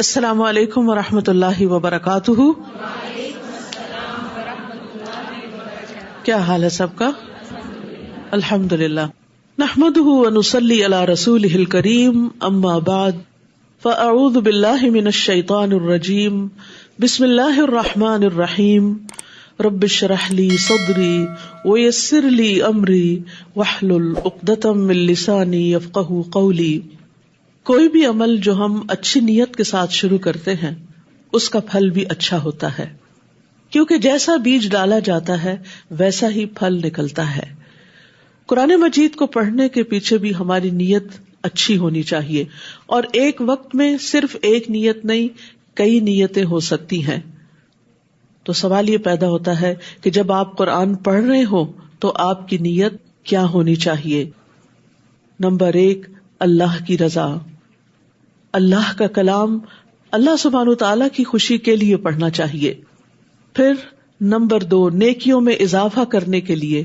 السلام علیکم ورحمۃ اللہ وبرکاتہ۔ کیا حال ہے سب کا؟ الحمد للہ، نحمدہ ونصلی علی رسولہ الکریم، اما بعد فاعوذ باللہ من الشیطان الرجیم، بسم اللہ الرحمن الرحیم، رب اشرح لی صدری ویسر لی امری واحلل عقدۃ من لسانی یفقہوا قولی۔ کوئی بھی عمل جو ہم اچھی نیت کے ساتھ شروع کرتے ہیں اس کا پھل بھی اچھا ہوتا ہے، کیونکہ جیسا بیج ڈالا جاتا ہے ویسا ہی پھل نکلتا ہے۔ قرآن مجید کو پڑھنے کے پیچھے بھی ہماری نیت اچھی ہونی چاہیے، اور ایک وقت میں صرف ایک نیت نہیں، کئی نیتیں ہو سکتی ہیں۔ تو سوال یہ پیدا ہوتا ہے کہ جب آپ قرآن پڑھ رہے ہو تو آپ کی نیت کیا ہونی چاہیے؟ نمبر 1، اللہ کی رضا۔ اللہ کا کلام اللہ سبحانہ وتعالی کی خوشی کے لیے پڑھنا چاہیے۔ پھر نمبر 2، نیکیوں میں اضافہ کرنے کے لیے۔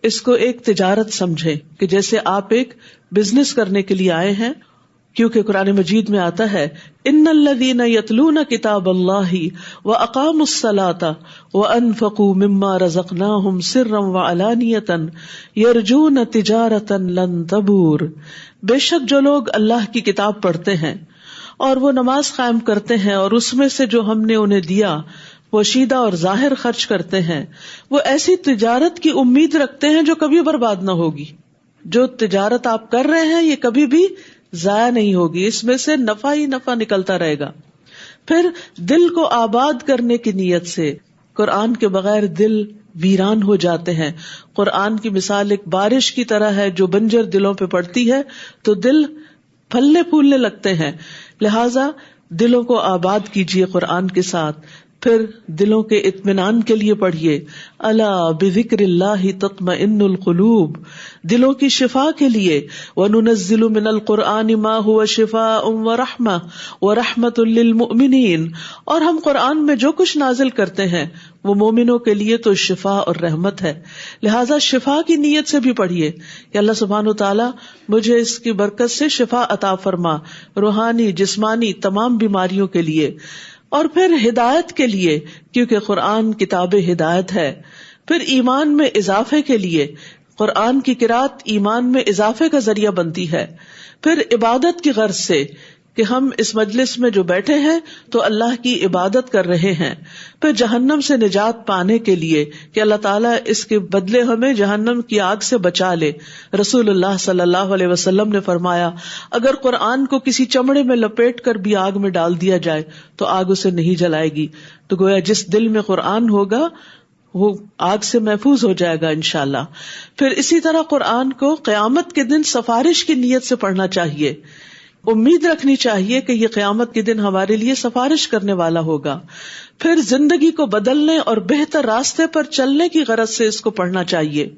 اس کو ایک تجارت سمجھیں کہ جیسے آپ ایک بزنس کرنے کے لیے آئے ہیں، کیونکہ قرآن مجید میں آتا ہے ان الذین یتلون کتاب اللہ واقاموا الصلاۃ وانفقوا مما رزقناہم سرا وعلانیۃ یرجون تجارۃ لن تبور۔ بے شک جو لوگ اللہ کی کتاب پڑھتے ہیں اور وہ نماز قائم کرتے ہیں اور اس میں سے جو ہم نے انہیں دیا پوشیدہ اور ظاہر خرچ کرتے ہیں، وہ ایسی تجارت کی امید رکھتے ہیں جو کبھی برباد نہ ہوگی۔ جو تجارت آپ کر رہے ہیں یہ کبھی بھی ضائع نہیں ہوگی، اس میں سے نفع ہی نفع نکلتا رہے گا۔ پھر دل کو آباد کرنے کی نیت سے، قرآن کے بغیر دل ویران ہو جاتے ہیں۔ قرآن کی مثال ایک بارش کی طرح ہے جو بنجر دلوں پہ پڑتی ہے تو دل پھلنے پھولنے لگتے ہیں۔ لہٰذا دلوں کو آباد کیجیے قرآن کے ساتھ۔ پھر دلوں کے اطمینان کے لیے پڑھیے الا بذکر اللہ تطمئن القلوب، دلوں کی شفا کے لیے وَنُنَزِّلُ مِنَ الْقُرْآنِ مَا هُوَ شِفَاءٌ وَرَحْمَةٌ وَرَحْمَةٌ لِّلْمُؤْمِنِينَ، اور ہم قرآن میں جو کچھ نازل کرتے ہیں وہ مومنوں کے لیے تو شفا اور رحمت ہے۔ لہٰذا شفا کی نیت سے بھی پڑھیے کہ اللہ سبحانہ وتعالیٰ مجھے اس کی برکت سے شفا عطا فرما، روحانی جسمانی تمام بیماریوں کے لیے۔ اور پھر ہدایت کے لیے، کیونکہ قرآن کتاب ہدایت ہے۔ پھر ایمان میں اضافے کے لیے، قرآن کی قرأت ایمان میں اضافے کا ذریعہ بنتی ہے۔ پھر عبادت کی غرض سے کہ ہم اس مجلس میں جو بیٹھے ہیں تو اللہ کی عبادت کر رہے ہیں۔ پھر جہنم سے نجات پانے کے لیے کہ اللہ تعالیٰ اس کے بدلے ہمیں جہنم کی آگ سے بچا لے۔ رسول اللہ صلی اللہ علیہ وسلم نے فرمایا اگر قرآن کو کسی چمڑے میں لپیٹ کر بھی آگ میں ڈال دیا جائے تو آگ اسے نہیں جلائے گی۔ تو گویا جس دل میں قرآن ہوگا وہ آگ سے محفوظ ہو جائے گا انشاءاللہ۔ پھر اسی طرح قرآن کو قیامت کے دن سفارش کی نیت سے پڑھنا چاہیے۔ امید رکھنی چاہیے کہ یہ قیامت کے دن ہمارے لیے سفارش کرنے والا ہوگا۔ پھر زندگی کو بدلنے اور بہتر راستے پر چلنے کی غرض سے اس کو پڑھنا چاہیے،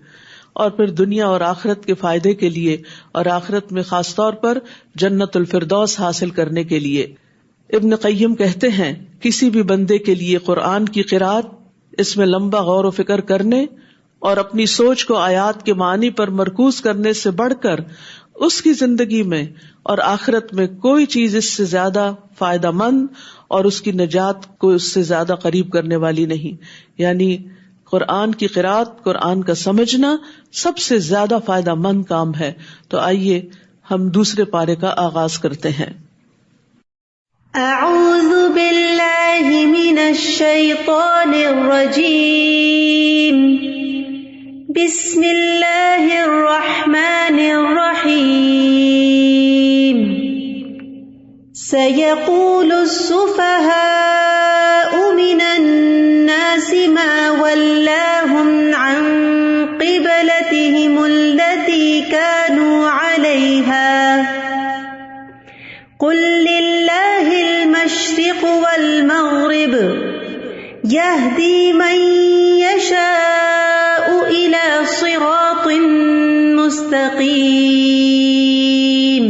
اور پھر دنیا اور آخرت کے فائدے کے لیے، اور آخرت میں خاص طور پر جنت الفردوس حاصل کرنے کے لیے۔ ابن قیم کہتے ہیں کسی بھی بندے کے لیے قرآن کی قرأت، اس میں لمبا غور و فکر کرنے اور اپنی سوچ کو آیات کے معنی پر مرکوز کرنے سے بڑھ کر اس کی زندگی میں اور آخرت میں کوئی چیز اس سے زیادہ فائدہ مند اور اس کی نجات کو اس سے زیادہ قریب کرنے والی نہیں۔ یعنی قرآن کی قرأت، قرآن کا سمجھنا سب سے زیادہ فائدہ مند کام ہے۔ تو آئیے ہم دوسرے پارے کا آغاز کرتے ہیں۔ اعوذ باللہ من الشیطان الرجیم، بسم اللہ الرحمن الرحیم۔ سيقول السفهاء من الناس ما ولاهم عن قبلتهم التي كانوا عليها قل لله المشرق والمغرب يهدي من يشاء إلى صراط مستقيم۔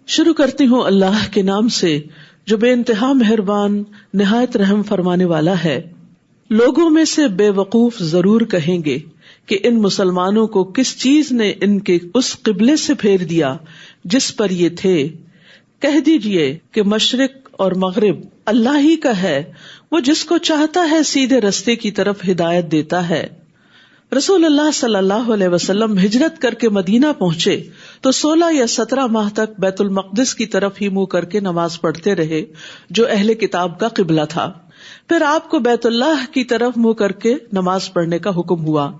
شروع کرتی ہوں اللہ کے نام سے جو بے انتہا مہربان نہایت رحم فرمانے والا ہے۔ لوگوں میں سے بے وقوف ضرور کہیں گے کہ ان مسلمانوں کو کس چیز نے ان کے اس قبلے سے پھیر دیا جس پر یہ تھے، کہہ دیجئے کہ مشرق اور مغرب اللہ ہی کا ہے، وہ جس کو چاہتا ہے سیدھے رستے کی طرف ہدایت دیتا ہے۔ رسول اللہ صلی اللہ علیہ وسلم ہجرت کر کے مدینہ پہنچے تو 16 یا 17 ماہ تک بیت المقدس کی طرف ہی منہ کر کے نماز پڑھتے رہے، جو اہل کتاب کا قبلہ تھا۔ پھر آپ کو بیت اللہ کی طرف منہ کر کے نماز پڑھنے کا حکم ہوا۔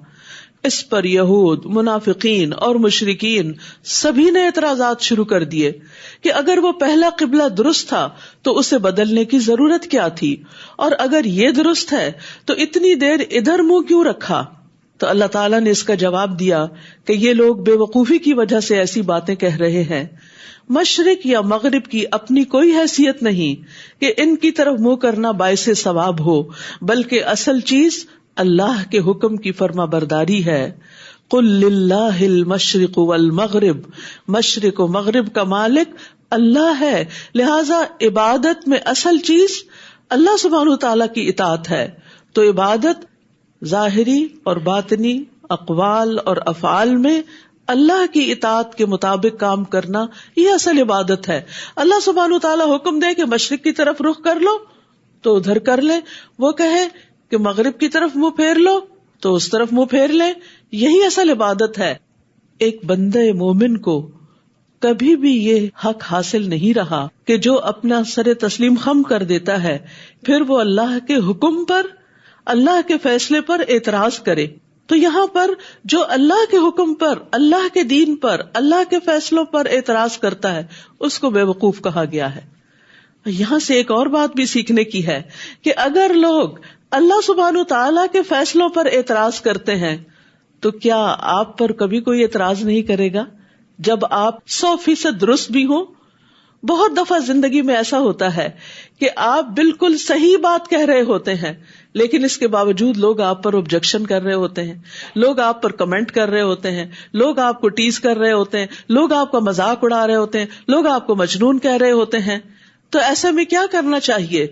اس پر یہود، منافقین اور مشرکین سبھی نے اعتراضات شروع کر دیے کہ اگر وہ پہلا قبلہ درست تھا تو اسے بدلنے کی ضرورت کیا تھی، اور اگر یہ درست ہے تو اتنی دیر ادھر منہ کیوں رکھا؟ تو اللہ تعالیٰ نے اس کا جواب دیا کہ یہ لوگ بے وقوفی کی وجہ سے ایسی باتیں کہہ رہے ہیں۔ مشرق یا مغرب کی اپنی کوئی حیثیت نہیں کہ ان کی طرف منہ کرنا باعث ثواب ہو، بلکہ اصل چیز اللہ کے حکم کی فرما برداری ہے۔ قل للہ المشرق والمغرب، مشرق و مغرب کا مالک اللہ ہے، لہذا عبادت میں اصل چیز اللہ سبحانہ تعالیٰ کی اطاعت ہے۔ تو عبادت ظاہری اور باطنی اقوال اور افعال میں اللہ کی اطاعت کے مطابق کام کرنا، یہ اصل عبادت ہے۔ اللہ سبحانہ تعالیٰ حکم دے کہ مشرق کی طرف رخ کر لو تو ادھر کر لے، وہ کہے کہ مغرب کی طرف منہ پھیر لو تو اس طرف منہ پھیر لے، یہی اصل عبادت ہے۔ ایک بندہ مومن کو کبھی بھی یہ حق حاصل نہیں رہا کہ جو اپنا سر تسلیم خم کر دیتا ہے پھر وہ اللہ کے حکم پر، اللہ کے فیصلے پر اعتراض کرے۔ تو یہاں پر جو اللہ کے حکم پر، اللہ کے دین پر، اللہ کے فیصلوں پر اعتراض کرتا ہے اس کو بے وقوف کہا گیا ہے۔ یہاں سے ایک اور بات بھی سیکھنے کی ہے کہ اگر لوگ اللہ سبحانہ تعالیٰ کے فیصلوں پر اعتراض کرتے ہیں تو کیا آپ پر کبھی کوئی اعتراض نہیں کرے گا جب آپ 100% درست بھی ہوں؟ بہت دفعہ زندگی میں ایسا ہوتا ہے کہ آپ بالکل صحیح بات کہہ رہے ہوتے ہیں لیکن اس کے باوجود لوگ آپ پر آبجیکشن کر رہے ہوتے ہیں، لوگ آپ پر کمنٹ کر رہے ہوتے ہیں، لوگ آپ کو ٹیز کر رہے ہوتے ہیں، لوگ آپ کا مذاق اڑا رہے ہوتے ہیں، لوگ آپ کو مجنون کہہ رہے ہوتے ہیں۔ تو ایسے میں کیا کرنا چاہیے؟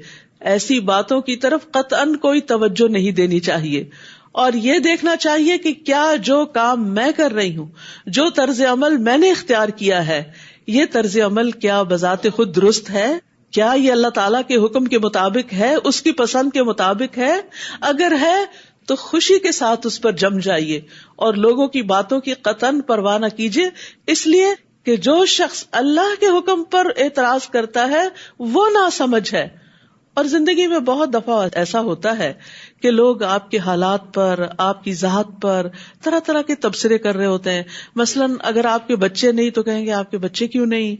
ایسی باتوں کی طرف قطعاً کوئی توجہ نہیں دینی چاہیے، اور یہ دیکھنا چاہیے کہ کیا جو کام میں کر رہی ہوں، جو طرز عمل میں نے اختیار کیا ہے، یہ طرز عمل کیا بذات خود درست ہے؟ کیا یہ اللہ تعالیٰ کے حکم کے مطابق ہے، اس کی پسند کے مطابق ہے؟ اگر ہے تو خوشی کے ساتھ اس پر جم جائیے اور لوگوں کی باتوں کی قطعاً پرواہ نہ کیجیے، اس لیے کہ جو شخص اللہ کے حکم پر اعتراض کرتا ہے وہ ناسمجھ ہے۔ اور زندگی میں بہت دفعہ ایسا ہوتا ہے کہ لوگ آپ کے حالات پر، آپ کی ذات پر طرح طرح کے تبصرے کر رہے ہوتے ہیں۔ مثلاً اگر آپ کے بچے نہیں تو کہیں گے آپ کے بچے کیوں نہیں،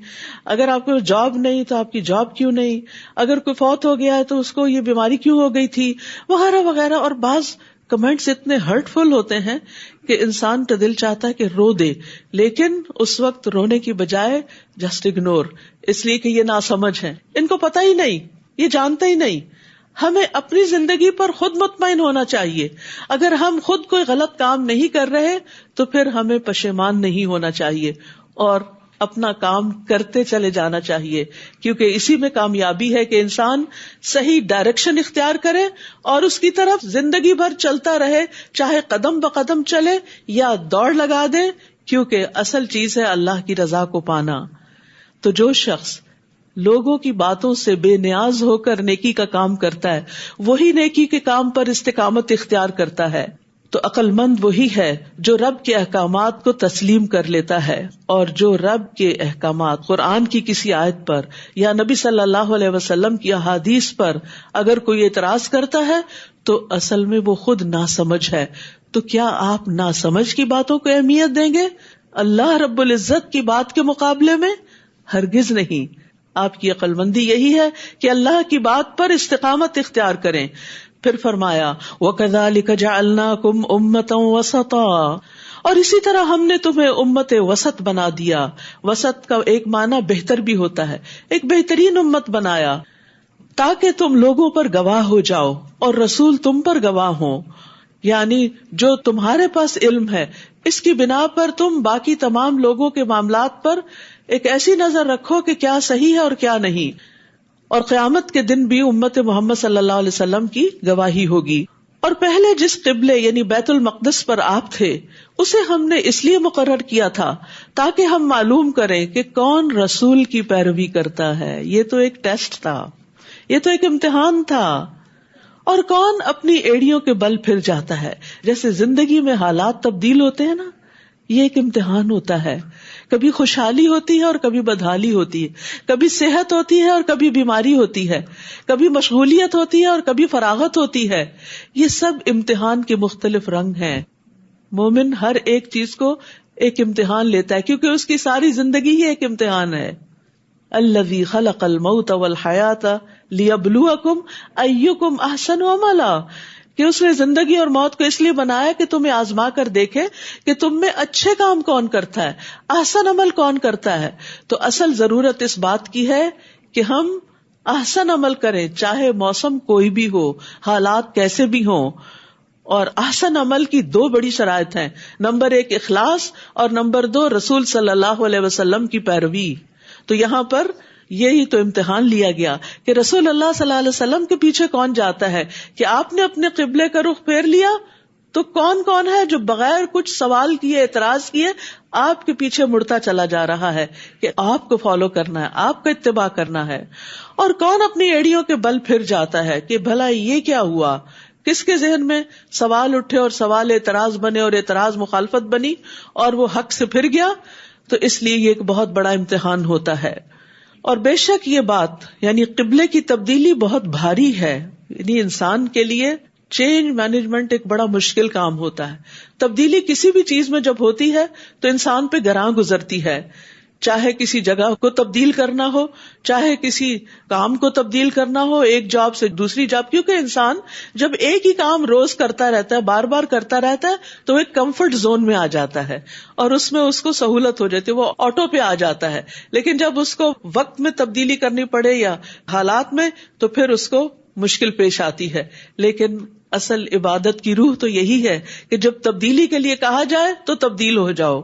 اگر آپ کو جاب نہیں تو آپ کی جاب کیوں نہیں، اگر کوئی فوت ہو گیا ہے تو اس کو یہ بیماری کیوں ہو گئی تھی، وغیرہ وغیرہ۔ اور بعض کمنٹس اتنے ہرٹ فل ہوتے ہیں کہ انسان کا دل چاہتا ہے کہ رو دے، لیکن اس وقت رونے کی بجائے جسٹ اگنور، اس لیے کہ یہ ناسمجھ ہے، ان کو پتہ ہی نہیں، یہ جانتے ہی نہیں۔ ہمیں اپنی زندگی پر خود مطمئن ہونا چاہیے۔ اگر ہم خود کوئی غلط کام نہیں کر رہے تو پھر ہمیں پشیمان نہیں ہونا چاہیے اور اپنا کام کرتے چلے جانا چاہیے، کیونکہ اسی میں کامیابی ہے کہ انسان صحیح ڈائریکشن اختیار کرے اور اس کی طرف زندگی بھر چلتا رہے، چاہے قدم بقدم چلے یا دوڑ لگا دے، کیونکہ اصل چیز ہے اللہ کی رضا کو پانا۔ تو جو شخص لوگوں کی باتوں سے بے نیاز ہو کر نیکی کا کام کرتا ہے وہی نیکی کے کام پر استقامت اختیار کرتا ہے۔ تو عقل مند وہی ہے جو رب کے احکامات کو تسلیم کر لیتا ہے، اور جو رب کے احکامات، قرآن کی کسی آیت پر یا نبی صلی اللہ علیہ وسلم کی احادیث پر اگر کوئی اعتراض کرتا ہے تو اصل میں وہ خود ناسمجھ ہے۔ تو کیا آپ ناسمجھ کی باتوں کو اہمیت دیں گے اللہ رب العزت کی بات کے مقابلے میں؟ ہرگز نہیں۔ آپ کی عقل مندی یہی ہے کہ اللہ کی بات پر استقامت اختیار کریں۔ پھر فرمایا وَكَذَلِكَ جَعَلْنَاكُمْ أُمَّةً وَسَطًا، اور اسی طرح ہم نے تمہیں امت وسط بنا دیا۔ وسط کا ایک معنی بہتر بھی ہوتا ہے، ایک بہترین امت بنایا تاکہ تم لوگوں پر گواہ ہو جاؤ اور رسول تم پر گواہ ہوں، یعنی جو تمہارے پاس علم ہے اس کی بنا پر تم باقی تمام لوگوں کے معاملات پر ایک ایسی نظر رکھو کہ کیا صحیح ہے اور کیا نہیں، اور قیامت کے دن بھی امت محمد صلی اللہ علیہ وسلم کی گواہی ہوگی۔ اور پہلے جس قبلے یعنی بیت المقدس پر آپ تھے اسے ہم نے اس لیے مقرر کیا تھا تاکہ ہم معلوم کریں کہ کون رسول کی پیروی کرتا ہے. یہ تو ایک ٹیسٹ تھا, یہ تو ایک امتحان تھا. اور کون اپنی ایڑیوں کے بل پھر جاتا ہے. جیسے زندگی میں حالات تبدیل ہوتے ہیں نا, یہ ایک امتحان ہوتا ہے. کبھی خوشحالی ہوتی ہے اور کبھی بدحالی ہوتی ہے, کبھی صحت ہوتی ہے اور کبھی بیماری ہوتی ہے, کبھی مشغولیت ہوتی ہے اور کبھی فراغت ہوتی ہے. یہ سب امتحان کے مختلف رنگ ہیں. مومن ہر ایک چیز کو ایک امتحان لیتا ہے کیونکہ اس کی ساری زندگی ہی ایک امتحان ہے. الذی خلق الموت والحیات لیبلوکم ایکم احسن عملا, کہ اس نے زندگی اور موت کو اس لیے بنایا کہ تمہیں آزما کر دیکھے کہ تم میں اچھے کام کون کرتا ہے, احسن عمل کون کرتا ہے. تو اصل ضرورت اس بات کی ہے کہ ہم احسن عمل کریں, چاہے موسم کوئی بھی ہو, حالات کیسے بھی ہوں. اور احسن عمل کی دو بڑی شرائط ہیں, نمبر 1 اخلاص اور نمبر 2 رسول صلی اللہ علیہ وسلم کی پیروی. تو یہاں پر یہی تو امتحان لیا گیا کہ رسول اللہ صلی اللہ علیہ وسلم کے پیچھے کون جاتا ہے, کہ آپ نے اپنے قبلے کا رخ پھیر لیا تو کون کون ہے جو بغیر کچھ سوال کیے, اعتراض کیے آپ کے پیچھے مڑتا چلا جا رہا ہے کہ آپ کو فالو کرنا ہے, آپ کا اتباع کرنا ہے. اور کون اپنی ایڑیوں کے بل پھر جاتا ہے کہ بھلا یہ کیا ہوا, کس کے ذہن میں سوال اٹھے اور سوال اعتراض بنے اور اعتراض مخالفت بنی اور وہ حق سے پھر گیا. تو اس لیے یہ ایک بہت بڑا امتحان ہوتا ہے. اور بے شک یہ بات یعنی قبلے کی تبدیلی بہت بھاری ہے. یعنی انسان کے لیے چینج مینجمنٹ ایک بڑا مشکل کام ہوتا ہے. تبدیلی کسی بھی چیز میں جب ہوتی ہے تو انسان پہ گراں گزرتی ہے, چاہے کسی جگہ کو تبدیل کرنا ہو, چاہے کسی کام کو تبدیل کرنا ہو, ایک جاب سے دوسری جاب. کیونکہ انسان جب ایک ہی کام روز کرتا رہتا ہے, بار بار کرتا رہتا ہے, تو ایک کمفرٹ زون میں آ جاتا ہے اور اس میں اس کو سہولت ہو جاتی ہے, وہ آٹو پہ آ جاتا ہے. لیکن جب اس کو وقت میں تبدیلی کرنی پڑے یا حالات میں, تو پھر اس کو مشکل پیش آتی ہے. لیکن اصل عبادت کی روح تو یہی ہے کہ جب تبدیلی کے لیے کہا جائے تو تبدیل ہو جاؤ.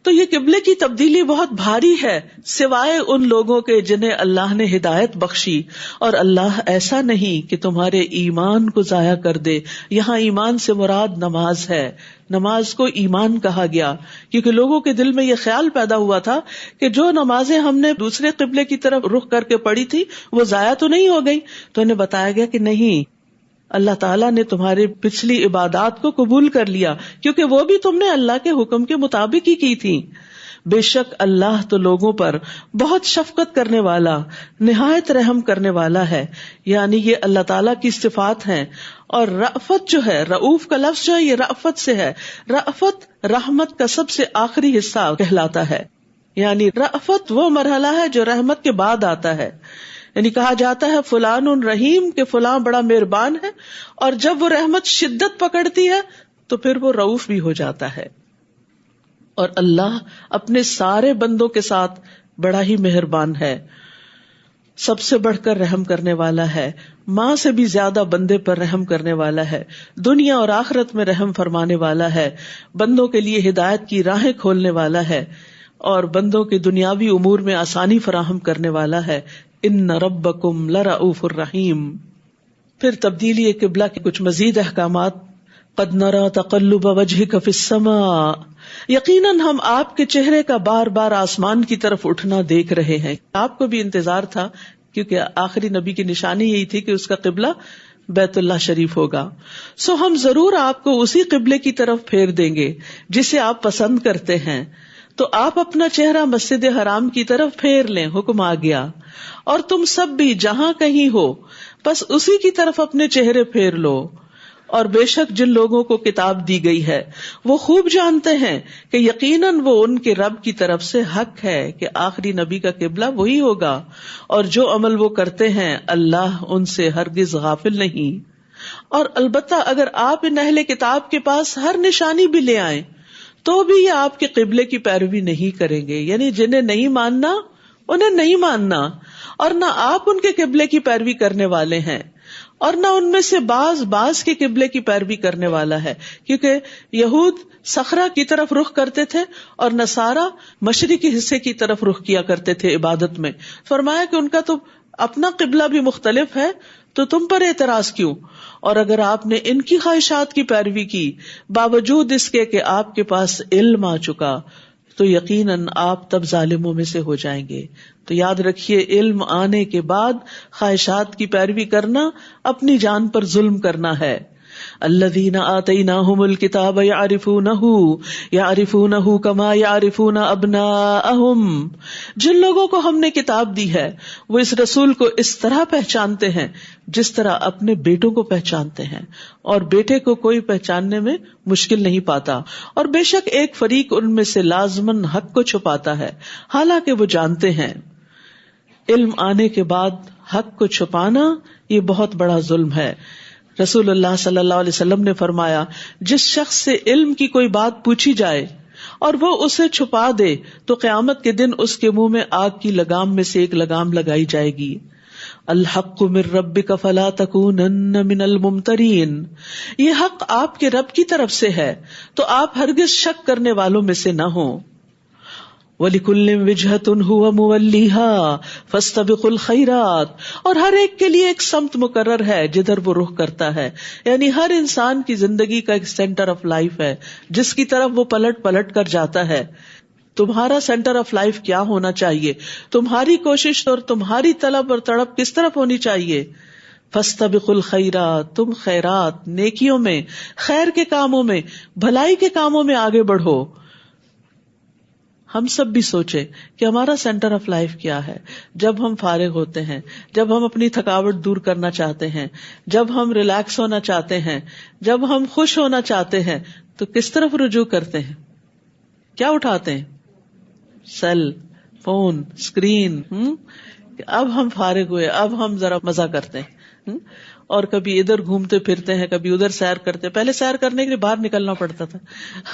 تو یہ قبلے کی تبدیلی بہت بھاری ہے, سوائے ان لوگوں کے جنہیں اللہ نے ہدایت بخشی. اور اللہ ایسا نہیں کہ تمہارے ایمان کو ضائع کر دے. یہاں ایمان سے مراد نماز ہے. نماز کو ایمان کہا گیا کیونکہ لوگوں کے دل میں یہ خیال پیدا ہوا تھا کہ جو نمازیں ہم نے دوسرے قبلے کی طرف رخ کر کے پڑھی تھی وہ ضائع تو نہیں ہو گئی. تو انہیں بتایا گیا کہ نہیں, اللہ تعالیٰ نے تمہاری پچھلی عبادات کو قبول کر لیا کیونکہ وہ بھی تم نے اللہ کے حکم کے مطابق ہی کی تھی. بے شک اللہ تو لوگوں پر بہت شفقت کرنے والا, نہایت رحم کرنے والا ہے. یعنی یہ اللہ تعالیٰ کی صفات ہیں. اور رأفت جو ہے, رؤوف کا لفظ جو ہے یہ رأفت سے ہے. رأفت رحمت کا سب سے آخری حصہ کہلاتا ہے. یعنی رأفت وہ مرحلہ ہے جو رحمت کے بعد آتا ہے. یعنی کہا جاتا ہے فلان رحیم, کہ فلاں بڑا مہربان ہے, اور جب وہ رحمت شدت پکڑتی ہے تو پھر وہ رؤوف بھی ہو جاتا ہے. اور اللہ اپنے سارے بندوں کے ساتھ بڑا ہی مہربان ہے, سب سے بڑھ کر رحم کرنے والا ہے, ماں سے بھی زیادہ بندے پر رحم کرنے والا ہے, دنیا اور آخرت میں رحم فرمانے والا ہے, بندوں کے لیے ہدایت کی راہیں کھولنے والا ہے, اور بندوں کے دنیاوی امور میں آسانی فراہم کرنے والا ہے. ان ربکم لرؤوف الرحیم. پھر تبدیلی قبلہ کے کچھ مزید احکامات. قد نرى تقلب وجهك في السماء, یقیناً ہم آپ کے چہرے کا بار بار آسمان کی طرف اٹھنا دیکھ رہے ہیں. آپ کو بھی انتظار تھا کیونکہ آخری نبی کی نشانی یہی تھی کہ اس کا قبلہ بیت اللہ شریف ہوگا. سو ہم ضرور آپ کو اسی قبلے کی طرف پھیر دیں گے جسے آپ پسند کرتے ہیں. تو آپ اپنا چہرہ مسجد حرام کی طرف پھیر لیں, حکم آ گیا. اور تم سب بھی جہاں کہیں ہو بس اسی کی طرف اپنے چہرے پھیر لو. اور بے شک جن لوگوں کو کتاب دی گئی ہے وہ خوب جانتے ہیں کہ یقیناً وہ ان کے رب کی طرف سے حق ہے کہ آخری نبی کا قبلہ وہی ہوگا, اور جو عمل وہ کرتے ہیں اللہ ان سے ہرگز غافل نہیں. اور البتہ اگر آپ ان اہل کتاب کے پاس ہر نشانی بھی لے آئیں تو بھی یہ آپ کے قبلے کی پیروی نہیں کریں گے. یعنی جنہیں نہیں ماننا انہیں نہیں ماننا, اور نہ آپ ان کے قبلے کی پیروی کرنے والے ہیں. اور نہ ان میں سے بعض کے قبلے کی پیروی کرنے والا ہے، کیونکہ یہود صخرہ کی طرف رخ کرتے تھے اور نصارہ مشرقی حصے کی طرف رخ کیا کرتے تھے عبادت میں. فرمایا کہ ان کا تو اپنا قبلہ بھی مختلف ہے، تو تم پر اعتراض کیوں؟ اور اگر آپ نے ان کی خواہشات کی پیروی کی باوجود اس کے کہ آپ کے پاس علم آ چکا، تو یقیناً آپ تب ظالموں میں سے ہو جائیں گے. تو یاد رکھیے، علم آنے کے بعد خواہشات کی پیروی کرنا اپنی جان پر ظلم کرنا ہے. الذین آتیناہم الکتاب یعرفونہ کما یعرفون ابناءہم، جن لوگوں کو ہم نے کتاب دی ہے وہ اس رسول کو اس طرح پہچانتے ہیں جس طرح اپنے بیٹوں کو پہچانتے ہیں، اور بیٹے کو کوئی پہچاننے میں مشکل نہیں پاتا. اور بے شک ایک فریق ان میں سے لازماً حق کو چھپاتا ہے حالانکہ وہ جانتے ہیں. علم آنے کے بعد حق کو چھپانا یہ بہت بڑا ظلم ہے. رسول اللہ صلی اللہ علیہ وسلم نے فرمایا، جس شخص سے علم کی کوئی بات پوچھی جائے اور وہ اسے چھپا دے تو قیامت کے دن اس کے منہ میں آگ کی لگام میں سے ایک لگام لگائی جائے گی. الحق من ربک فلا تکونن من الممترین، یہ حق آپ کے رب کی طرف سے ہے تو آپ ہرگز شک کرنے والوں میں سے نہ ہوں. وَلِكُلٍّ وِجْهَةٌ هُوَ مُوَلِّيهَا فَاسْتَبِقُوا الْخَيْرَاتِ، اور ہر ایک کے لیے ایک سمت مقرر ہے جدھر وہ رخ کرتا ہے. یعنی ہر انسان کی زندگی کا ایک سینٹر آف لائف ہے جس کی طرف وہ پلٹ پلٹ کر جاتا ہے. تمہارا سینٹر آف لائف کیا ہونا چاہیے؟ تمہاری کوشش اور تمہاری طلب اور تڑپ کس طرف ہونی چاہیے؟ فَاسْتَبِقُوا الْخَيْرَاتِ، تم خیرات، نیکیوں میں، خیر کے کاموں میں، بھلائی کے کاموں میں آگے بڑھو. ہم سب بھی سوچیں کہ ہمارا سینٹر آف لائف کیا ہے. جب ہم فارغ ہوتے ہیں، جب ہم اپنی تھکاوٹ دور کرنا چاہتے ہیں، جب ہم ریلیکس ہونا چاہتے ہیں، جب ہم خوش ہونا چاہتے ہیں، تو کس طرف رجوع کرتے ہیں؟ کیا اٹھاتے ہیں؟ Cell phone, screen. اب ہم فارغ ہوئے، اب ہم ذرا مزہ کرتے ہیں، اور کبھی ادھر گھومتے پھرتے ہیں، کبھی ادھر سیر کرتے. پہلے سیر کرنے کے لیے باہر نکلنا پڑتا تھا،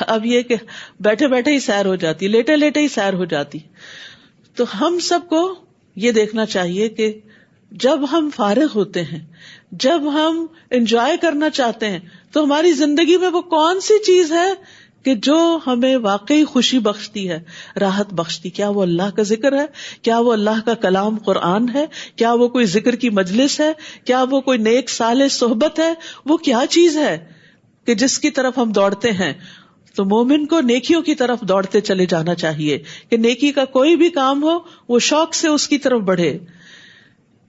اب یہ کہ بیٹھے بیٹھے ہی سیر ہو جاتی، لیٹے لیٹے ہی سیر ہو جاتی. تو ہم سب کو یہ دیکھنا چاہیے کہ جب ہم فارغ ہوتے ہیں، جب ہم انجوائے کرنا چاہتے ہیں، تو ہماری زندگی میں وہ کون سی چیز ہے کہ جو ہمیں واقعی خوشی بخشتی ہے، راحت بخشتی؟ کیا وہ اللہ کا ذکر ہے؟ کیا وہ اللہ کا کلام قرآن ہے؟ کیا وہ کوئی ذکر کی مجلس ہے؟ کیا وہ کوئی نیک صالح صحبت ہے؟ وہ کیا چیز ہے کہ جس کی طرف ہم دوڑتے ہیں؟ تو مومن کو نیکیوں کی طرف دوڑتے چلے جانا چاہیے کہ نیکی کا کوئی بھی کام ہو وہ شوق سے اس کی طرف بڑھے.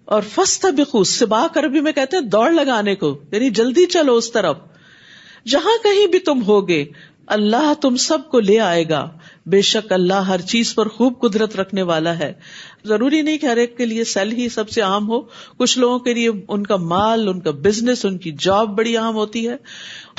اور فاستبقوا، سباق عربی میں کہتے ہیں دوڑ لگانے کو، یعنی جلدی چلو اس طرف. جہاں کہیں بھی تم ہوگے اللہ تم سب کو لے آئے گا. بے شک اللہ ہر چیز پر خوب قدرت رکھنے والا ہے. ضروری نہیں کہ ہر ایک کے لیے سیل ہی سب سے اہم ہو. کچھ لوگوں کے لیے ان کا مال، ان کا بزنس، ان کی جاب بڑی اہم ہوتی ہے،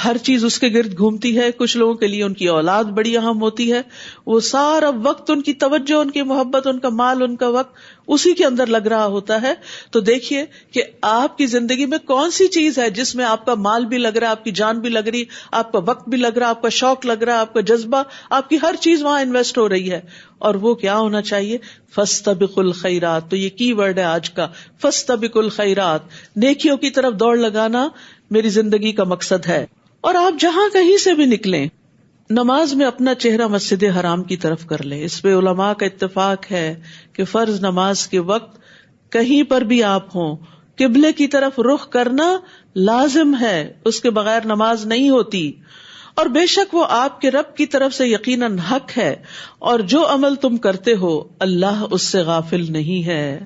ہر چیز اس کے گرد گھومتی ہے. کچھ لوگوں کے لیے ان کی اولاد بڑی اہم ہوتی ہے، وہ سارا وقت، ان کی توجہ، ان کی محبت، ان کا مال، ان کا وقت اسی کے اندر لگ رہا ہوتا ہے. تو دیکھیے کہ آپ کی زندگی میں کون سی چیز ہے جس میں آپ کا مال بھی لگ رہا ہے، آپ کی جان بھی لگ رہی، آپ کا وقت بھی لگ رہا، آپ کا شوق لگ رہا، آپ کا جذبہ، آپ کی ہر چیز وہاں انویسٹ ہو رہی ہے. اور وہ کیا ہونا چاہیے؟ فاستبقوا الخیرات. تو یہ کی ورڈ ہے آج کا، فاستبقوا الخیرات. نیکیوں کی طرف دوڑ لگانا میری زندگی کا مقصد ہے. اور آپ جہاں کہیں سے بھی نکلیں، نماز میں اپنا چہرہ مسجد حرام کی طرف کر لیں. اس پہ علماء کا اتفاق ہے کہ فرض نماز کے وقت کہیں پر بھی آپ ہوں، قبلے کی طرف رخ کرنا لازم ہے، اس کے بغیر نماز نہیں ہوتی. اور بے شک وہ آپ کے رب کی طرف سے یقیناً حق ہے، اور جو عمل تم کرتے ہو اللہ اس سے غافل نہیں ہے.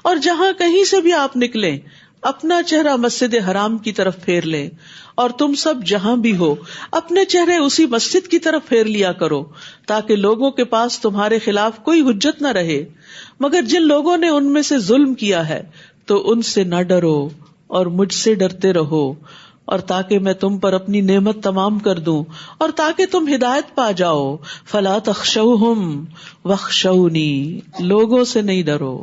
اور جہاں کہیں سے بھی آپ نکلیں اپنا چہرہ مسجد حرام کی طرف پھیر لیں. اور تم سب جہاں بھی ہو اپنے چہرے اسی مسجد کی طرف پھیر لیا کرو تاکہ لوگوں کے پاس تمہارے خلاف کوئی حجت نہ رہے. مگر جن لوگوں نے ان میں سے ظلم کیا ہے تو ان سے نہ ڈرو اور مجھ سے ڈرتے رہو، اور تاکہ میں تم پر اپنی نعمت تمام کر دوں اور تاکہ تم ہدایت پا جاؤ. فلا تخشوہم واخشونی، لوگوں سے نہیں ڈرو،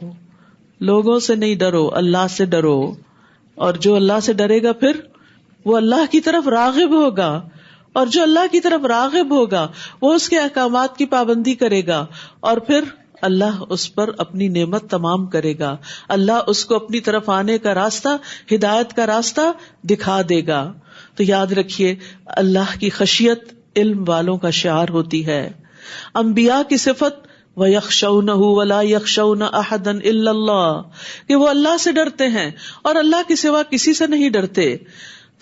لوگوں سے نہیں ڈرو، اللہ سے ڈرو. اور جو اللہ سے ڈرے گا پھر وہ اللہ کی طرف راغب ہوگا، اور جو اللہ کی طرف راغب ہوگا وہ اس کے احکامات کی پابندی کرے گا، اور پھر اللہ اس پر اپنی نعمت تمام کرے گا، اللہ اس کو اپنی طرف آنے کا راستہ، ہدایت کا راستہ دکھا دے گا. تو یاد رکھیے اللہ کی خشیت علم والوں کا شعار ہوتی ہے. انبیاء کی صفت وَيَخْشَوْنَهُ وَلَا يَخْشَوْنَ أَحَدًا إِلَّا اللَّهُ، کہ وہ اللہ سے ڈرتے ہیں اور اللہ کے سوا کسی سے نہیں ڈرتے.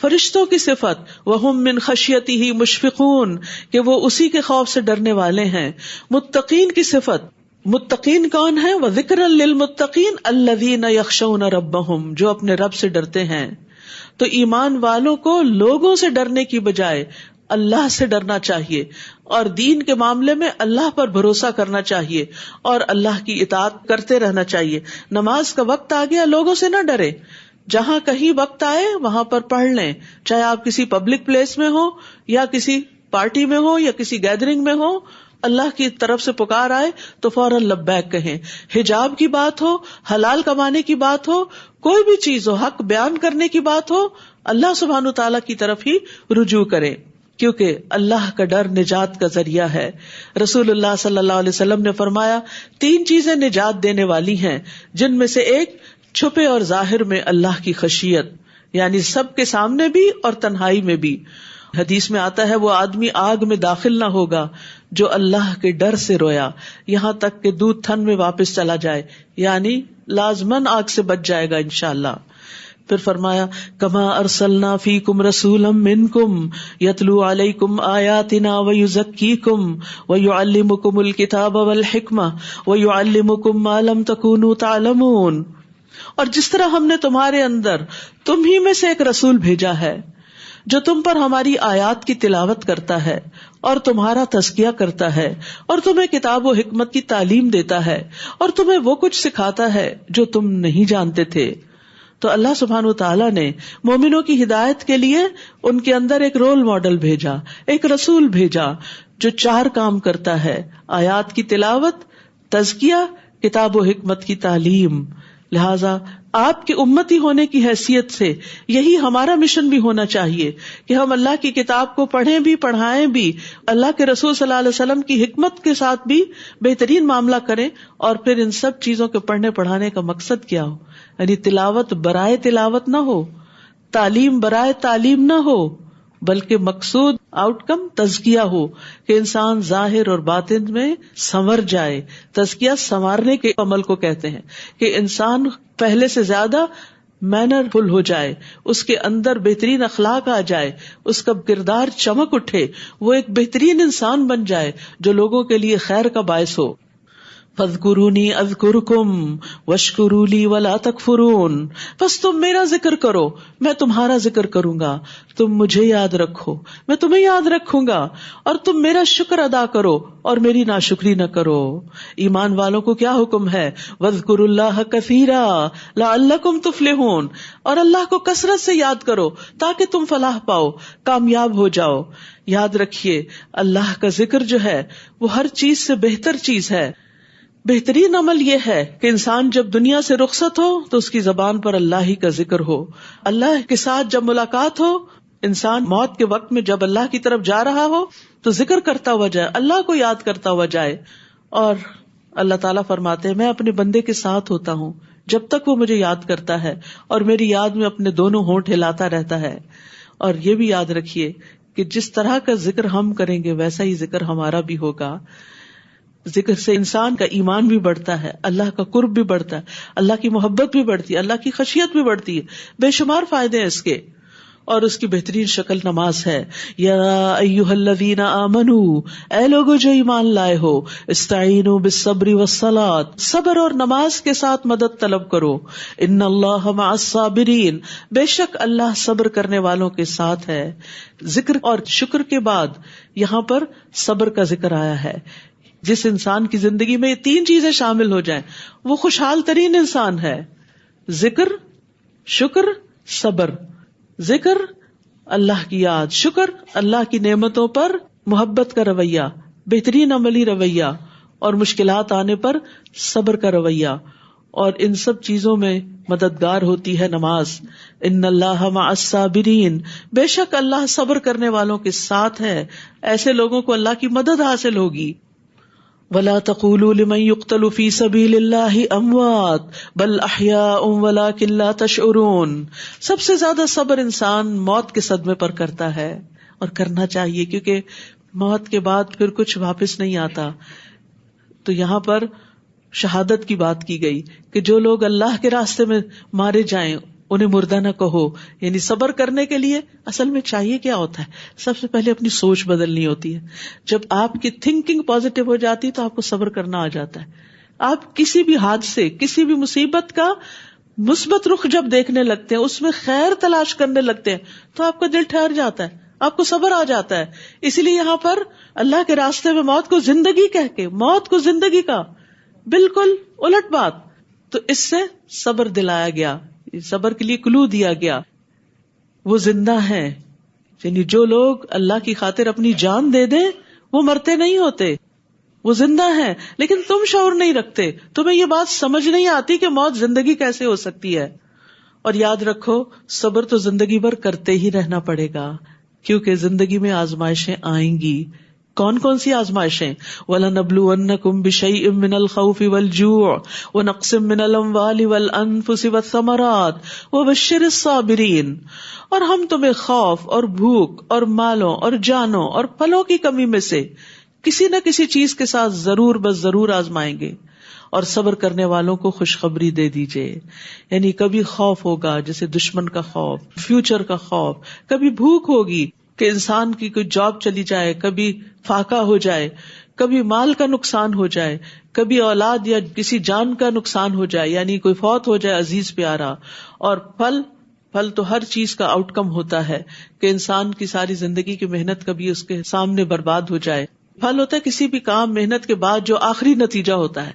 فرشتوں کی صفت وَهُم مِّن خَشْيَتِهِ مُشْفِقُونَ، کہ وہ اسی کے خوف سے ڈرنے والے ہیں. متقین کی صفت، متقین کون ہیں؟ وَذِكْرًا لِّلْمُتَّقِينَ الَّذِينَ يَخْشَوْنَ رَبَّهُم، جو اپنے رب سے ڈرتے ہیں. تو ایمان والوں کو لوگوں سے ڈرنے کی بجائے اللہ سے ڈرنا چاہیے، اور دین کے معاملے میں اللہ پر بھروسہ کرنا چاہیے اور اللہ کی اطاعت کرتے رہنا چاہیے. نماز کا وقت آ گیا، لوگوں سے نہ ڈرے، جہاں کہیں وقت آئے وہاں پر پڑھ لیں، چاہے آپ کسی پبلک پلیس میں ہو یا کسی پارٹی میں ہو یا کسی گیدرنگ میں ہو. اللہ کی طرف سے پکار آئے تو فوراً لبیک کہیں. حجاب کی بات ہو، حلال کمانے کی بات ہو، کوئی بھی چیز ہو، حق بیان کرنے کی بات ہو، اللہ سبحانہ تعالیٰ کی طرف ہی رجوع کریں، کیونکہ اللہ کا ڈر نجات کا ذریعہ ہے. رسول اللہ صلی اللہ علیہ وسلم نے فرمایا 3 چیزیں نجات دینے والی ہیں، جن میں سے ایک چھپے اور ظاہر میں اللہ کی خشیت، یعنی سب کے سامنے بھی اور تنہائی میں بھی. حدیث میں آتا ہے وہ آدمی آگ میں داخل نہ ہوگا جو اللہ کے ڈر سے رویا، یہاں تک کہ دودھ تھن میں واپس چلا جائے، یعنی لازماً آگ سے بچ جائے گا انشاءاللہ. پھر فرمایا کما ارسلنا فیکم رسولا منکم یتلو علیکم آیاتنا ویزکیکم ویعلمکم الکتاب والحکمہ ویعلمکم ما لم تکونوا تعلمون. اور جس طرح ہم نے تمہارے اندر تم ہی میں سے ایک رسول بھیجا ہے جو تم پر ہماری آیات کی تلاوت کرتا ہے اور تمہارا تزکیہ کرتا ہے اور تمہیں کتاب و حکمت کی تعلیم دیتا ہے اور تمہیں وہ کچھ سکھاتا ہے جو تم نہیں جانتے تھے. تو اللہ سبحانہ تعالیٰ نے مومنوں کی ہدایت کے لیے ان کے اندر ایک رول ماڈل بھیجا، ایک رسول بھیجا جو 4 کام کرتا ہے: آیات کی تلاوت، تزکیہ، کتاب و حکمت کی تعلیم. لہذا آپ کے امتی ہونے کی حیثیت سے یہی ہمارا مشن بھی ہونا چاہیے کہ ہم اللہ کی کتاب کو پڑھیں بھی، پڑھائیں بھی، اللہ کے رسول صلی اللہ علیہ وسلم کی حکمت کے ساتھ بھی بہترین معاملہ کریں. اور پھر ان سب چیزوں کے پڑھنے پڑھانے کا مقصد کیا ہو؟ یعنی تلاوت برائے تلاوت نہ ہو، تعلیم برائے تعلیم نہ ہو، بلکہ مقصود آؤٹ کم تزکیہ ہو کہ انسان ظاہر اور باطن میں سنور جائے. تزکیہ سنوارنے کے عمل کو کہتے ہیں کہ انسان پہلے سے زیادہ مینر فل ہو جائے، اس کے اندر بہترین اخلاق آ جائے، اس کا کردار چمک اٹھے، وہ ایک بہترین انسان بن جائے جو لوگوں کے لیے خیر کا باعث ہو. فاذکرونی اذکرکم واشکروا لی ولا تکفرون. بس تم میرا ذکر کرو، میں تمہارا ذکر کروں گا، تم مجھے یاد رکھو، میں تمہیں یاد رکھوں گا، اور تم میرا شکر ادا کرو اور میری ناشکری نہ کرو. ایمان والوں کو کیا حکم ہے؟ واذکروا اللہ کثیرا لعلکم تفلحون. اور اللہ کو کثرت سے یاد کرو تاکہ تم فلاح پاؤ، کامیاب ہو جاؤ. یاد رکھیے اللہ کا ذکر جو ہے وہ ہر چیز سے بہتر چیز ہے. بہترین عمل یہ ہے کہ انسان جب دنیا سے رخصت ہو تو اس کی زبان پر اللہ ہی کا ذکر ہو. اللہ کے ساتھ جب ملاقات ہو، انسان موت کے وقت میں جب اللہ کی طرف جا رہا ہو تو ذکر کرتا ہوا جائے، اللہ کو یاد کرتا ہوا جائے. اور اللہ تعالیٰ فرماتے ہیں میں اپنے بندے کے ساتھ ہوتا ہوں جب تک وہ مجھے یاد کرتا ہے اور میری یاد میں اپنے دونوں ہونٹ ہلاتا رہتا ہے. اور یہ بھی یاد رکھیے کہ جس طرح کا ذکر ہم کریں گے ویسا ہی ذکر ہمارا بھی ہوگا. ذکر سے انسان کا ایمان بھی بڑھتا ہے، اللہ کا قرب بھی بڑھتا ہے، اللہ کی محبت بھی بڑھتی ہے، اللہ کی خشیت بھی بڑھتی ہے. بے شمار فائدے ہیں اس کے. اور اس کی بہترین شکل نماز ہے. یا ایھا الذین آمنوا، اے لوگو جو ایمان لائے ہو، استعینوا بالصبر والصلاۃ، صبر اور نماز کے ساتھ مدد طلب کرو. ان اللہ مع الصابرین، بے شک اللہ صبر کرنے والوں کے ساتھ ہے. ذکر اور شکر کے بعد یہاں پر صبر کا ذکر آیا ہے. جس انسان کی زندگی میں یہ 3 چیزیں شامل ہو جائیں وہ خوشحال ترین انسان ہے. ذکر، شکر، صبر. ذکر اللہ کی یاد، شکر اللہ کی نعمتوں پر محبت کا رویہ، بہترین عملی رویہ، اور مشکلات آنے پر صبر کا رویہ. اور ان سب چیزوں میں مددگار ہوتی ہے نماز. ان اللہ مع الصابرین، بے شک اللہ صبر کرنے والوں کے ساتھ ہے. ایسے لوگوں کو اللہ کی مدد حاصل ہوگی. وَلَا تَقُولُوا لِمَن يُقْتَلُ فِي سَبِيلِ اللَّهِ أَمْوَاتٌ بَلْ أَحْيَاءٌ وَلَٰكِن لَّا تَشْعُرُونَ. سب سے زیادہ صبر انسان موت کے صدمے پر کرتا ہے، اور کرنا چاہیے، کیونکہ موت کے بعد پھر کچھ واپس نہیں آتا. تو یہاں پر شہادت کی بات کی گئی کہ جو لوگ اللہ کے راستے میں مارے جائیں انہیں مردہ نہ کہو. یعنی صبر کرنے کے لیے اصل میں چاہیے کیا ہوتا ہے؟ سب سے پہلے اپنی سوچ بدلنی ہوتی ہے. جب آپ کی تھنکنگ پازیٹیو ہو جاتی تو آپ کو صبر کرنا آ جاتا ہے. آپ کسی بھی حادثے، کسی بھی مصیبت کا مثبت رخ جب دیکھنے لگتے ہیں، اس میں خیر تلاش کرنے لگتے ہیں، تو آپ کا دل ٹھہر جاتا ہے، آپ کو صبر آ جاتا ہے. اسی لیے یہاں پر اللہ کے راستے میں موت کو زندگی کہہ کے، موت کو زندگی کا بالکل الٹ بات، تو اس سے صبر دلایا گیا، صبر کے لیے کلو دیا گیا. وہ زندہ ہیں، یعنی جو لوگ اللہ کی خاطر اپنی جان دے دیں وہ مرتے نہیں ہوتے، وہ زندہ ہیں. لیکن تم شعور نہیں رکھتے، تمہیں یہ بات سمجھ نہیں آتی کہ موت زندگی کیسے ہو سکتی ہے. اور یاد رکھو، صبر تو زندگی بھر کرتے ہی رہنا پڑے گا، کیونکہ زندگی میں آزمائشیں آئیں گی. کون کون سی آزمائشیں؟ وَلَنَبْلُوَنَّكُمْ بِشَيْءٍ مِّنَ الْخَوْفِ وَالْجُوعِ وَنَقْصٍ مِّنَ الْأَمْوَالِ وَالْأَنفُسِ وَالثَّمَرَاتِ وَبَشِّرِ الصَّابِرِينَ. اور ہم تمہیں خوف اور بھوک اور مالوں اور جانوں اور پھلوں کی کمی میں سے کسی نہ کسی چیز کے ساتھ ضرور بس ضرور آزمائیں گے، اور صبر کرنے والوں کو خوشخبری دے دیجئے. یعنی کبھی خوف ہوگا جیسے دشمن کا خوف، فیوچر کا خوف، کبھی بھوک ہوگی کہ انسان کی کوئی جاب چلی جائے، کبھی فاقہ ہو جائے، کبھی مال کا نقصان ہو جائے، کبھی اولاد یا کسی جان کا نقصان ہو جائے، یعنی کوئی فوت ہو جائے عزیز پیارا. اور پھل تو ہر چیز کا آؤٹ کم ہوتا ہے کہ انسان کی ساری زندگی کی محنت کبھی اس کے سامنے برباد ہو جائے. پھل ہوتا ہے کسی بھی کام محنت کے بعد جو آخری نتیجہ ہوتا ہے،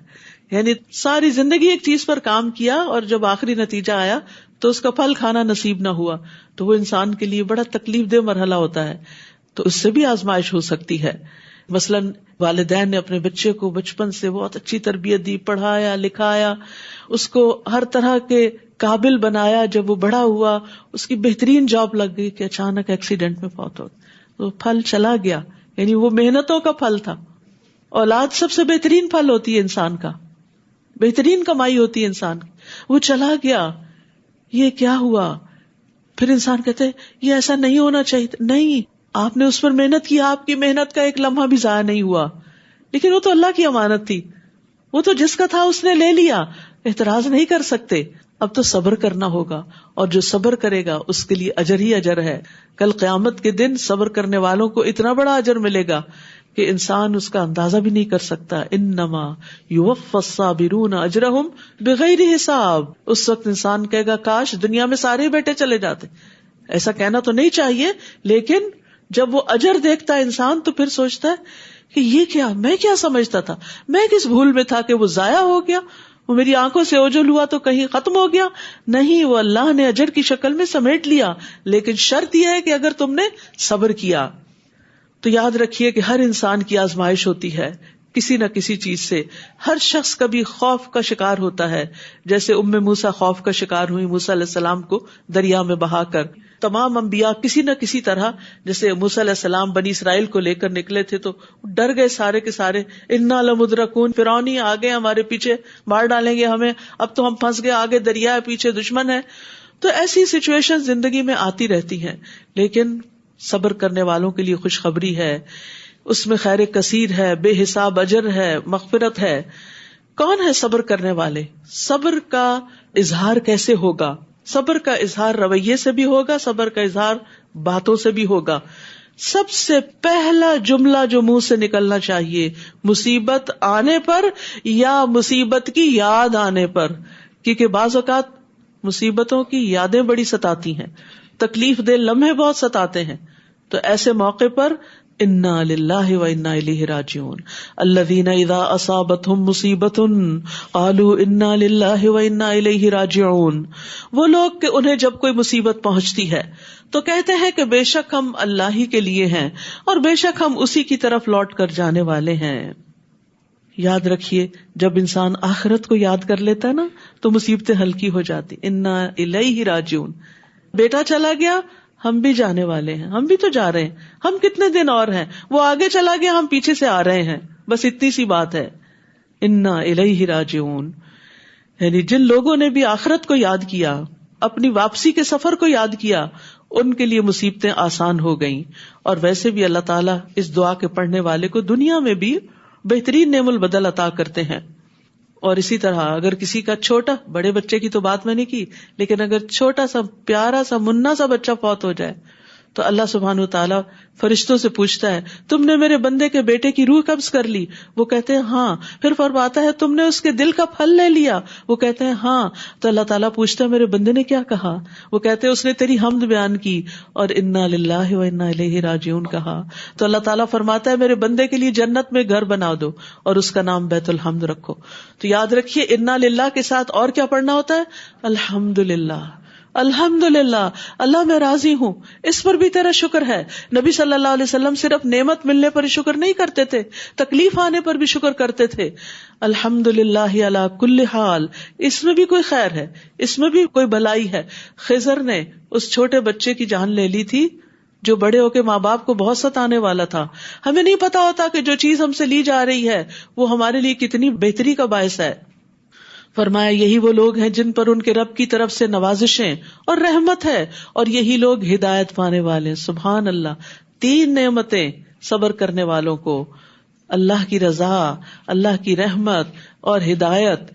یعنی ساری زندگی ایک چیز پر کام کیا اور جب آخری نتیجہ آیا تو اس کا پھل کھانا نصیب نہ ہوا، تو وہ انسان کے لیے بڑا تکلیف دہ مرحلہ ہوتا ہے. تو اس سے بھی آزمائش ہو سکتی ہے. مثلاً والدین نے اپنے بچے کو بچپن سے بہت اچھی تربیت دی، پڑھایا لکھایا، اس کو ہر طرح کے قابل بنایا. جب وہ بڑا ہوا، اس کی بہترین جاب لگ گئی کہ اچانک ایکسیڈنٹ میں فوت ہو گیا، تو پھل چلا گیا. یعنی وہ محنتوں کا پھل تھا. اولاد سب سے بہترین پھل ہوتی ہے انسان کا، بہترین کمائی ہوتی ہے انسان کی. وہ چلا گیا، یہ کیا ہوا؟ پھر انسان کہتے یہ ایسا نہیں ہونا چاہیے. نہیں، آپ نے اس پر محنت کی، آپ کی محنت کا ایک لمحہ بھی ضائع نہیں ہوا. لیکن وہ تو اللہ کی امانت تھی، وہ تو جس کا تھا اس نے لے لیا، اعتراض نہیں کر سکتے. اب تو صبر کرنا ہوگا، اور جو صبر کرے گا اس کے لیے اجر ہی اجر ہے. کل قیامت کے دن صبر کرنے والوں کو اتنا بڑا اجر ملے گا کہ انسان اس کا اندازہ بھی نہیں کر سکتا. انما یوفی الصابرون اجرہم بغیر حساب. اس وقت انسان کہے گا کاش دنیا میں سارے بیٹے چلے جاتے. ایسا کہنا تو نہیں چاہیے، لیکن جب وہ اجر دیکھتا ہے انسان تو پھر سوچتا ہے کہ یہ کیا، میں کیا سمجھتا تھا، میں کس بھول میں تھا کہ وہ ضائع ہو گیا، وہ میری آنکھوں سے اوجھل ہوا تو کہیں ختم ہو گیا. نہیں، وہ اللہ نے اجر کی شکل میں سمیٹ لیا. لیکن شرط یہ ہے کہ اگر تم نے صبر کیا. تو یاد رکھیے کہ ہر انسان کی آزمائش ہوتی ہے کسی نہ کسی چیز سے. ہر شخص کبھی خوف کا شکار ہوتا ہے، جیسے موسیٰ خوف کا شکار ہوئی موسیٰ علیہ السلام کو دریا میں بہا کر. تمام انبیاء کسی نہ کسی طرح، جیسے موسیٰ علیہ السلام بنی اسرائیل کو لے کر نکلے تھے تو ڈر گئے سارے کے سارے. انا لمدرکون، فرعون ہی آگے ہمارے پیچھے مار ڈالیں گے ہمیں، اب تو ہم پھنس گئے، آگے دریا ہے پیچھے دشمن ہے. تو ایسی سچویشن زندگی میں آتی رہتی ہیں، لیکن صبر کرنے والوں کے لیے خوشخبری ہے، اس میں خیر کثیر ہے، بے حساب اجر ہے، مغفرت ہے. کون ہے صبر کرنے والے؟ صبر کا اظہار کیسے ہوگا؟ صبر کا اظہار رویے سے بھی ہوگا، صبر کا اظہار باتوں سے بھی ہوگا. سب سے پہلا جملہ جو منہ سے نکلنا چاہیے مصیبت آنے پر یا مصیبت کی یاد آنے پر، کیونکہ بعض اوقات مصیبتوں کی یادیں بڑی ستاتی ہیں، تکلیف دہ لمحے بہت ستاتے ہیں. تو ایسے موقع پر انا للہ و انا الیہ راجعون. الذین اذا اصابتهم مصیبۃ قالوا انا للہ و انا الیہ راجعون. وہ لوگ کہ انہیں جب کوئی مصیبت پہنچتی ہے تو کہتے ہیں کہ بے شک ہم اللہ ہی کے لیے ہیں اور بے شک ہم اسی کی طرف لوٹ کر جانے والے ہیں. یاد رکھیے جب انسان آخرت کو یاد کر لیتا ہے نا تو مصیبتیں ہلکی ہو جاتی. انا الیہ راجعون. بیٹا چلا گیا، ہم بھی جانے والے ہیں، ہم بھی تو جا رہے ہیں، ہم کتنے دن اور ہیں، وہ آگے چلا گیا، ہم پیچھے سے آ رہے ہیں، بس اتنی سی بات ہے. انا الیہ راجعون. یعنی جن لوگوں نے بھی آخرت کو یاد کیا، اپنی واپسی کے سفر کو یاد کیا، ان کے لیے مصیبتیں آسان ہو گئیں. اور ویسے بھی اللہ تعالیٰ اس دعا کے پڑھنے والے کو دنیا میں بھی بہترین نعم البدل عطا کرتے ہیں. اور اسی طرح اگر کسی کا چھوٹا، بڑے بچے کی تو بات میں نے کی، لیکن اگر چھوٹا سا پیارا سا منا سا بچہ فوت ہو جائے تو اللہ سبحانہ وتعالیٰ فرشتوں سے پوچھتا ہے تم نے میرے بندے کے بیٹے کی روح قبض کر لی؟ وہ کہتے ہیں ہاں. پھر فرماتا ہے تم نے اس کے دل کا پھل لے لیا؟ وہ کہتے ہیں ہاں. تو اللہ تعالیٰ پوچھتا ہے میرے بندے نے کیا کہا؟ وہ کہتے ہیں اس نے تیری حمد بیان کی اور انا للہ و انا الیہ راجعون کہا. تو اللہ تعالیٰ فرماتا ہے میرے بندے کے لیے جنت میں گھر بنا دو اور اس کا نام بیت الحمد رکھو. تو یاد رکھیے انا للہ کے ساتھ اور کیا پڑھنا ہوتا ہے؟ الحمد للہ. الحمد للہ، اللہ میں راضی ہوں، اس پر بھی تیرا شکر ہے. نبی صلی اللہ علیہ وسلم صرف نعمت ملنے پر شکر نہیں کرتے تھے، تکلیف آنے پر بھی شکر کرتے تھے. الحمد للہ علی کل حال. اس میں بھی کوئی خیر ہے، اس میں بھی کوئی بھلائی ہے. خضر نے اس چھوٹے بچے کی جان لے لی تھی جو بڑے ہو کے ماں باپ کو بہت ستانے والا تھا. ہمیں نہیں پتا ہوتا کہ جو چیز ہم سے لی جا رہی ہے وہ ہمارے لیے کتنی بہتری کا باعث ہے. فرمایا یہی وہ لوگ ہیں جن پر ان کے رب کی طرف سے نوازشیں اور رحمت ہے، اور یہی لوگ ہدایت پانے والے ہیں. سبحان اللہ. 3 نعمتیں صبر کرنے والوں کو، اللہ کی رضا، اللہ کی رحمت اور ہدایت.